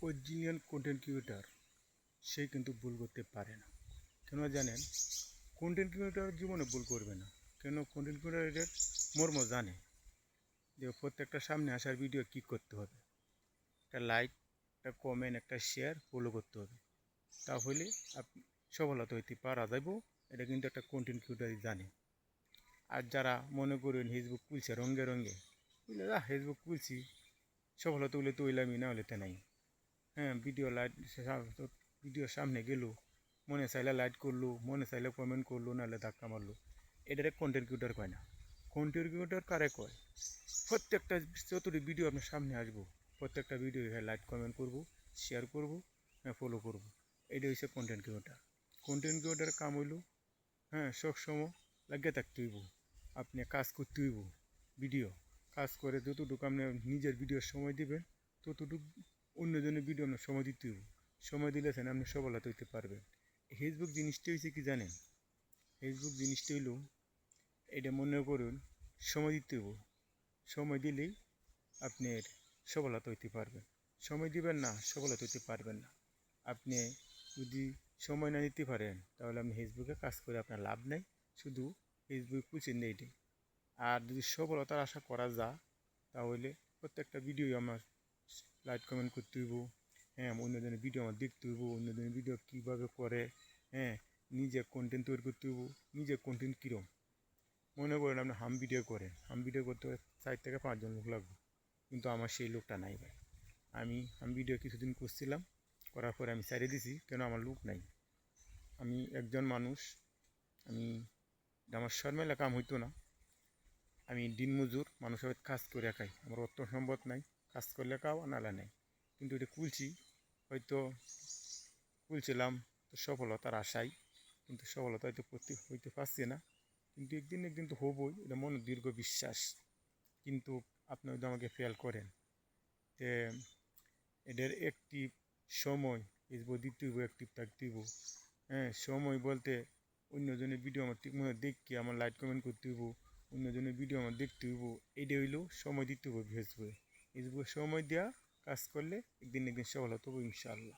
Original content creator সে কিন্তু ভুল করতে পারে না। কেন জানেন? কন্টেন্ট ক্রিয়েটর জীবনে ভুল করবে না। কেন? কন্টেন্ট ক্রিয়েটরের মর্ম জানে যে প্রত্যেকটা সামনে আসার ভিডিও কী করতে হবে। একটা লাইক, একটা কমেন্ট, একটা শেয়ার, ফলো করতে হবে। তাহলে আপনি সফলতা হইতে পারা যাইব। এটা কিন্তু একটা কন্টেন্ট ক্রিয়েটরই জানে। আর যারা মনে করেন ফেসবুক খুলছে রঙে রঙে, বুঝলে ফেসবুক খুলছি সফলতা হলে তো হইলামই, না হলে তো নাই। হ্যাঁ, ভিডিও সামনে গেল, মনে চাইলে লাইক করলো, মনে চাইলে কমেন্ট করলো, নাহলে ধাক্কা মারলো। এটারে কন্টেন্ট ক্রিয়েটর কয় না। কন্টেন্ট ক্রিয়েটর কারে কয়? প্রত্যেকটা যতটি ভিডিও আপনার সামনে আসবো, প্রত্যেকটা ভিডিও লাইক কমেন্ট করবো, শেয়ার করবো, হ্যাঁ ফলো করবো। এটা হচ্ছে কন্টেন্ট ক্রিয়েটর। কন্টেন্ট ক্রিয়েটরের কাম হইল সবসময় লাগিয়ে থাকতে হইব। আপনি কাজ করতে হইব। ভিডিও কাজ করে যতটুকু আপনি নিজের ভিডিওর সময় দিবেন, ততটুকু অন্যজনের ভিডিও আপনার সময় দিতে হইব। সময় দিলে আপনি সফলতা হইতে পারবেন। ফেসবুক জিনিসটা হয়েছে কি জানেন? ফেসবুক জিনিসটা হইল, এটা মনে করুন সময় দিতে হইব। সময় দিলেই আপনার সফলতা হইতে পারবেন। সময় দিবেন না, সফলতা হইতে পারবেন না। আপনি যদি সময় না দিতে পারেন, তাহলে আপনি ফেসবুকে কাজ করে আপনার লাভ নেই। শুধু ফেসবুক খুঁজে নেই। আর যদি সফলতার আশা করা যায়, তাহলে প্রত্যেকটা ভিডিও আমার লাইক কমেন্ট করতে হইব। হ্যাঁ, অন্যজনের ভিডিও আমার দেখতে হইব, অন্যজনের ভিডিও কীভাবে করে, হ্যাঁ, নিজে কন্টেন্ট তৈরি করতে হইব। নিজে কন্টেন্ট কীরকম? মনে করেন আপনি ভিডিও করেন, ভিডিও করতে 4 থেকে 5 জন লোক লাগবে, কিন্তু আমার সেই লোকটা নাই ভাই। আমি ভিডিও কিছুদিন করছিলাম, করার পরে আমি ছেড়ে দিছি। কেন? আমার লোক নাই। আমি একজন মানুষ, আমি আমার শর্মেলা কাম হইতো না। আমি দিনমজুর, মানুষের কাজ করে খাই। আমার অর্থ সম্পদ নাই, কাজ করলে খাও নাহলে নেই। কিন্তু এটা খুলছি, হয়তো খুলছিলাম তো সফলতার আশায়, কিন্তু সফলতা হয়তো হইতে পারছি না। কিন্তু একদিন তো হবই, এটা মনে দীর্ঘ বিশ্বাস। কিন্তু আপনি যদি আমাকে ফেল করেন, যে এদের অ্যাক্টিভ সময় ফেসবুক দিতে হইব, অ্যাক্টিভ থাকতে হইব। হ্যাঁ, সময় বলতে অন্যজনের ভিডিও আমার ঠিক মনে দেখি আমার লাইক কমেন্ট করতে হইব, অন্যজনের ভিডিও আমার দেখতে হইব। এইটা হইলেও সময় দিতে হইব ফেসবুকে। ফেসবুকে সময় দেওয়া কাজ করলে একদিন সফলতা হবো ইনশাআল্লাহ।